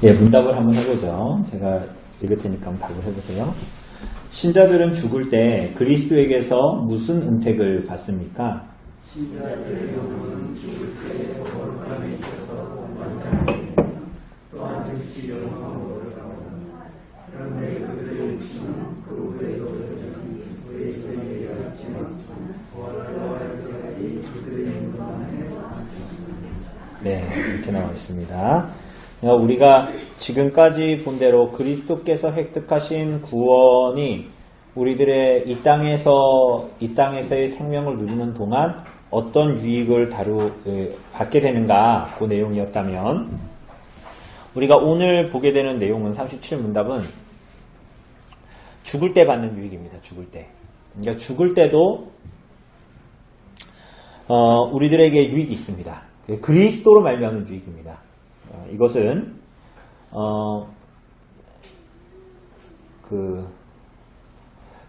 예, 문답을 한번 해보죠. 제가 읽을 테니까 한번 답을 해보세요. 신자들은 죽을 때 그리스도에게서 무슨 은택을 받습니까? 신자들의 영혼은 죽을 때 거룩함에 있어서 원만하게 또한 즉시 영광으로 가고 그런데 그들의 육신은 그 후에도 여전히 그의 세계가 있지만 부활할 때까지 그들의 영광에 네, 이렇게 나와 있습니다. 우리가 지금까지 본 대로 그리스도께서 획득하신 구원이 우리들의 이 땅에서의 생명을 누리는 동안 어떤 유익을 받게 되는가 그 내용이었다면, 우리가 오늘 보게 되는 내용은 37문답은 죽을 때 받는 유익입니다. 죽을 때. 그러니까 죽을 때도 우리들에게 유익이 있습니다. 그리스도로 말미암은 유익입니다. 이것은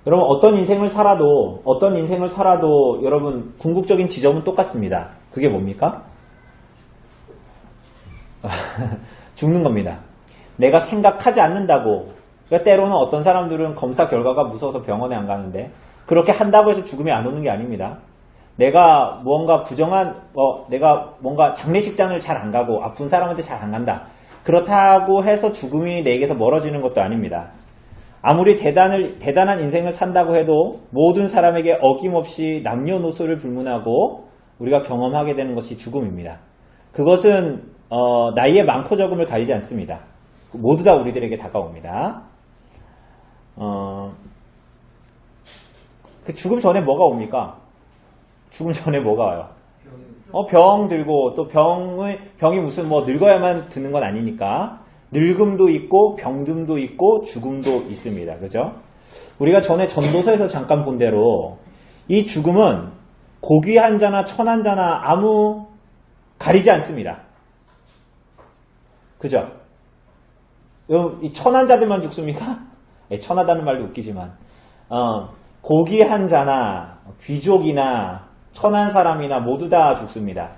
여러분 어떤 인생을 살아도 여러분 궁극적인 지점은 똑같습니다. 그게 뭡니까? 죽는 겁니다. 내가 생각하지 않는다고. 그러니까 때로는 어떤 사람들은 검사 결과가 무서워서 병원에 안 가는데, 그렇게 한다고 해서 죽음이 안 오는 게 아닙니다. 내가 뭔가 내가 뭔가 장례식장을 잘 안 가고 아픈 사람한테 잘 안 간다. 그렇다고 해서 죽음이 내게서 멀어지는 것도 아닙니다. 아무리 대단한 인생을 산다고 해도 모든 사람에게 어김없이 남녀노소를 불문하고 우리가 경험하게 되는 것이 죽음입니다. 그것은 나이의 많고 적음을 가리지 않습니다. 모두 다 우리들에게 다가옵니다. 죽음 전에 뭐가 옵니까? 죽음 전에 뭐가 와요? 병 들고, 또 병이 무슨 늙어야만 드는 건 아니니까 늙음도 있고 병듦도 있고 죽음도 있습니다. 그죠? 우리가 전에 전도서에서 잠깐 본 대로 이 죽음은 고귀한 자나 천한 자나 아무 가리지 않습니다. 그죠? 이 천한 자들만 죽습니까? 천하다는 말도 웃기지만 고귀한 자나 귀족이나 천한 사람이나 모두 다 죽습니다.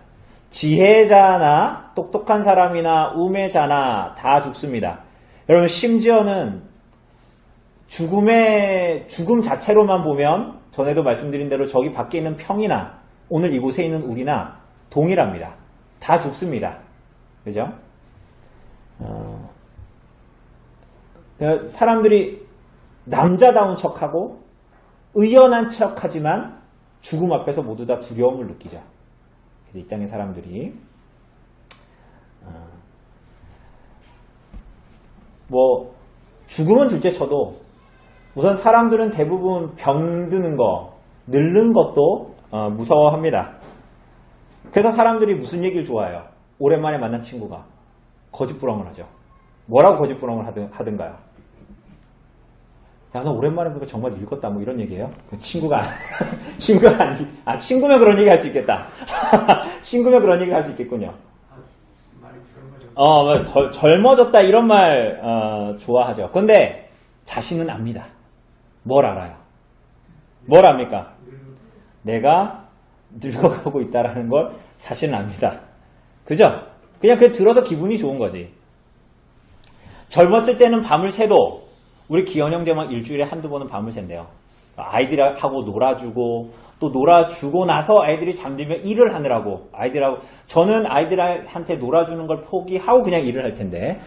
지혜자나 똑똑한 사람이나 우매자나 다 죽습니다. 여러분 심지어는 죽음 자체로만 보면 전에도 말씀드린 대로 저기 밖에 있는 평이나 오늘 이곳에 있는 우리나 동일합니다. 다 죽습니다. 그죠? 사람들이 남자다운 척하고 의연한 척하지만 죽음 앞에서 모두 다 두려움을 느끼죠. 그래서 이 땅의 사람들이 죽음은 둘째쳐도 우선 사람들은 대부분 병드는 거, 늙는 것도 무서워합니다. 그래서 사람들이 무슨 얘기를 좋아해요? 오랜만에 만난 친구가 거짓부렁을 하죠. 뭐라고 거짓부렁을 하든가요? 야, 너 오랜만에 보니까 정말 늙었다, 뭐 이런 얘기예요? 친구면 그런 얘기 할 수 있겠다. 친구면 그런 얘기 할 수 있겠군요. 젊어졌다, 이런 말, 좋아하죠. 근데, 자신은 압니다. 뭘 알아요? 뭘 압니까? 내가 늙어가고 있다라는 걸 사실은 압니다. 그죠? 그냥 들어서 기분이 좋은 거지. 젊었을 때는 밤을 새도, 우리 기현 형제만 일주일에 한두 번은 밤을 샌대요. 아이들하고 놀아주고, 또 놀아주고 나서 아이들이 잠들면 일을 하느라고, 저는 아이들한테 놀아주는 걸 포기하고 그냥 일을 할 텐데,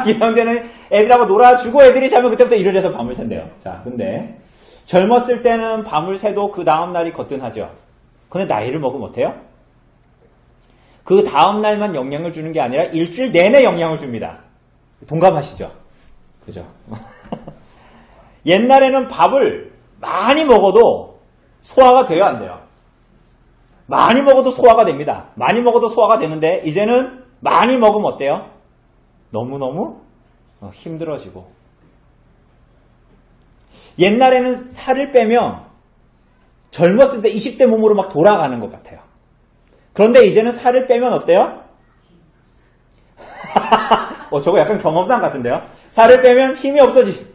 기현 형제는 애들하고 놀아주고 애들이 자면 그때부터 일을 해서 밤을 샌대요. 자, 근데, 젊었을 때는 밤을 새도 그 다음날이 거뜬하죠. 근데 나이를 먹으면 어때요? 그 다음날만 영향을 주는 게 아니라 일주일 내내 영향을 줍니다. 동감하시죠? 그죠? 옛날에는 밥을 많이 먹어도 소화가 돼요, 안 돼요? 많이 먹어도 소화가 됩니다. 많이 먹어도 소화가 되는데 이제는 많이 먹으면 어때요? 너무너무 힘들어지고. 옛날에는 살을 빼면 젊었을 때 20대 몸으로 막 돌아가는 것 같아요. 그런데 이제는 살을 빼면 어때요? 저거 약간 경험담 같은데요? 살을 빼면 힘이 없어지죠.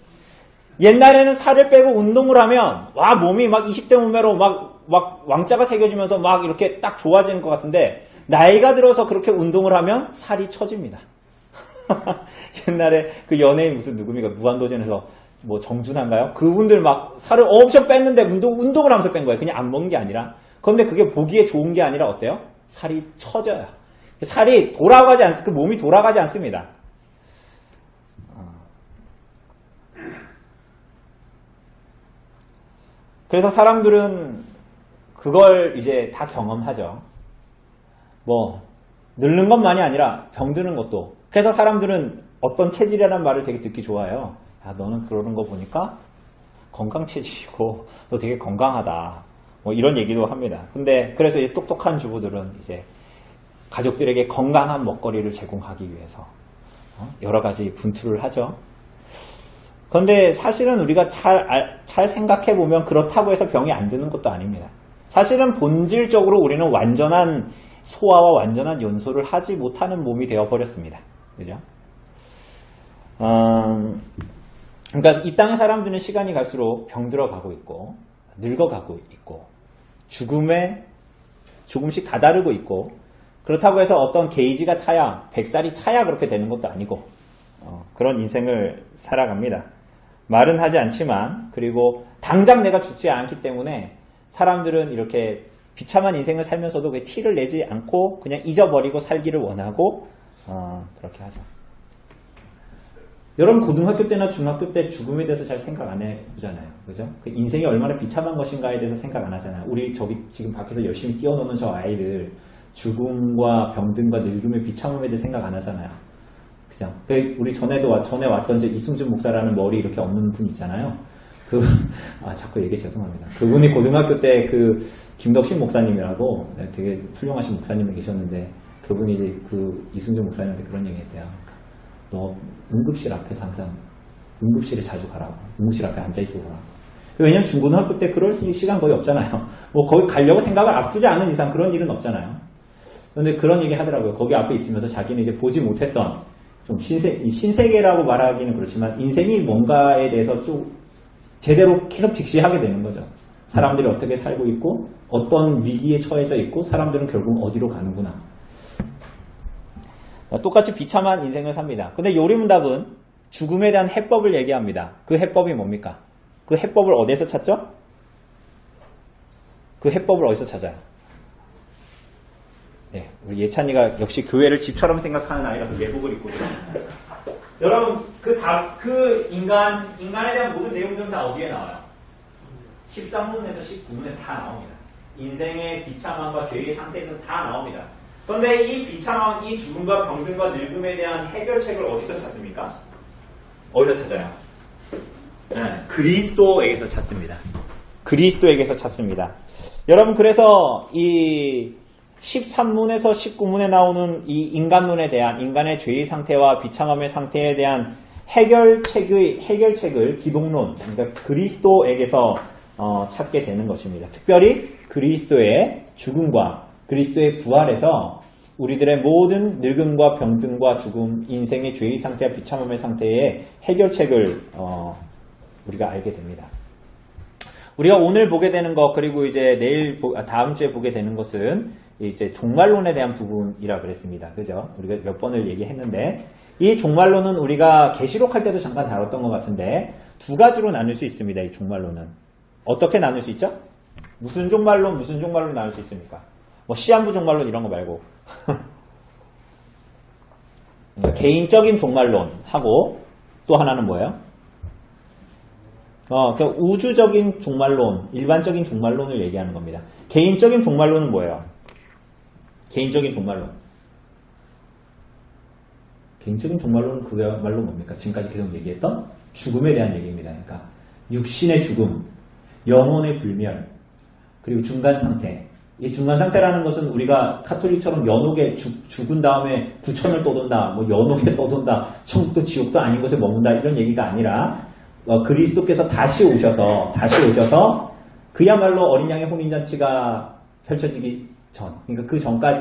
옛날에는 살을 빼고 운동을 하면 몸이 막 20대 몸매로 막 왕자가 새겨지면서 막 이렇게 딱 좋아지는 것 같은데 나이가 들어서 그렇게 운동을 하면 살이 처집니다. 옛날에 그 연예인 무슨 누굽니까? 무한도전에서 뭐 정준하인가요? 그분들 막 살을 엄청 뺐는데 운동을 하면서 뺀 거예요. 그냥 안 먹는 게 아니라. 그런데 그게 보기에 좋은 게 아니라 어때요? 살이 처져요. 살이 그 몸이 돌아가지 않습니다. 그래서 사람들은 그걸 이제 다 경험하죠. 뭐 늙는 것만이 아니라 병드는 것도. 그래서 사람들은 어떤 체질이라는 말을 되게 듣기 좋아해요. 야, 너는 그러는 거 보니까 건강 체질이고 너 되게 건강하다. 뭐 이런 얘기도 합니다. 근데 그래서 이제 똑똑한 주부들은 이제 가족들에게 건강한 먹거리를 제공하기 위해서 여러 가지 분투를 하죠. 그런데 사실은 우리가 잘 생각해 보면 그렇다고 해서 병이 안 드는 것도 아닙니다. 사실은 본질적으로 우리는 완전한 소화와 완전한 연소를 하지 못하는 몸이 되어버렸습니다. 그죠? 그러니까 이 땅의 사람들은 시간이 갈수록 병들어가고 있고 늙어가고 있고 죽음에 조금씩 다다르고 있고 그렇다고 해서 어떤 게이지가 차야 100살이 차야 그렇게 되는 것도 아니고 그런 인생을 살아갑니다. 말은 하지 않지만 그리고 당장 내가 죽지 않기 때문에 사람들은 이렇게 비참한 인생을 살면서도 그 티를 내지 않고 그냥 잊어버리고 살기를 원하고 그렇게 하죠. 여러분 고등학교 때나 중학교 때 죽음에 대해서 잘 생각 안 해보잖아요. 그죠? 그 인생이 얼마나 비참한 것인가에 대해서 생각 안 하잖아요. 우리 저기 지금 밖에서 열심히 뛰어노는 저 아이들 죽음과 병든과 늙음의 비참함에 대해 생각 안 하잖아요. 그죠? 우리 전에 왔던 저 이승준 목사라는 머리 이렇게 없는 분 있잖아요. 자꾸 얘기 죄송합니다. 그분이 고등학교 때 그 김덕신 목사님이라고 되게 훌륭하신 목사님이 계셨는데 그분이 이제 그 이승준 목사님한테 그런 얘기 했대요. 너 응급실 앞에서 항상 응급실에 자주 가라고. 응급실 앞에 앉아있어 보라고. 왜냐면 중고등학교 때 그럴 시간 거의 없잖아요. 뭐 거기 가려고 생각을 아프지 않은 이상 그런 일은 없잖아요. 그런데 그런 얘기 하더라고요. 거기 앞에 있으면서 자기는 이제 보지 못했던 좀 신세계라고 말하기는 그렇지만 인생이 뭔가에 대해서 좀 제대로 계속 직시하게 되는 거죠. 사람들이 어떻게 살고 있고 어떤 위기에 처해져 있고 사람들은 결국 어디로 가는구나. 똑같이 비참한 인생을 삽니다. 근데 요리문답은 죽음에 대한 해법을 얘기합니다. 그 해법이 뭡니까? 그 해법을 어디에서 찾죠? 그 해법을 어디서 찾아요? 네, 우리 예찬이가 역시 교회를 집처럼 생각하는 아이라서 예복을 입고 있어요. 여러분, 인간에 대한 모든 내용들은 다 어디에 나와요? 13문에서 19문에 다 나옵니다. 인생의 비참함과 죄의 상태는 다 나옵니다. 그런데 이 비참함, 이 죽음과 병든과 늙음에 대한 해결책을 어디서 찾습니까? 어디서 찾아요? 네, 그리스도에게서 찾습니다. 그리스도에게서 찾습니다. 여러분, 그래서 이 13문에서 19문에 나오는 이 인간론에 대한 인간의 죄의 상태와 비참함의 상태에 대한 해결책을 기독론, 그러니까 그리스도에게서 찾게 되는 것입니다. 특별히 그리스도의 죽음과 그리스도의 부활에서 우리들의 모든 늙음과 병든과 죽음, 인생의 죄의 상태와 비참함의 상태의 해결책을 우리가 알게 됩니다. 우리가 오늘 보게 되는 것 그리고 이제 다음 주에 보게 되는 것은 이제 종말론에 대한 부분이라 그랬습니다. 그죠? 우리가 몇 번을 얘기했는데 이 종말론은 우리가 계시록 할 때도 잠깐 다뤘던 것 같은데 두 가지로 나눌 수 있습니다. 이 종말론은 어떻게 나눌 수 있죠? 무슨 종말론 나눌 수 있습니까? 뭐 시한부 종말론 이런 거 말고 개인적인 종말론하고 또 하나는 뭐예요? 그러니까 우주적인 종말론, 일반적인 종말론을 얘기하는 겁니다. 개인적인 종말론은 뭐예요? 개인적인 종말론은 그야말로 뭡니까? 지금까지 계속 얘기했던 죽음에 대한 얘기입니다. 그러니까 육신의 죽음, 영혼의 불멸, 그리고 중간 상태. 이 중간 상태라는 것은 우리가 카톨릭처럼 연옥에 죽은 다음에 구천을 떠돈다, 뭐 연옥에 떠돈다, 천국도 지옥도 아닌 곳에 머문다 이런 얘기가 아니라 그리스도께서 다시 오셔서 그야말로 어린 양의 혼인잔치가 펼쳐지기 전, 그러니까 그 전까지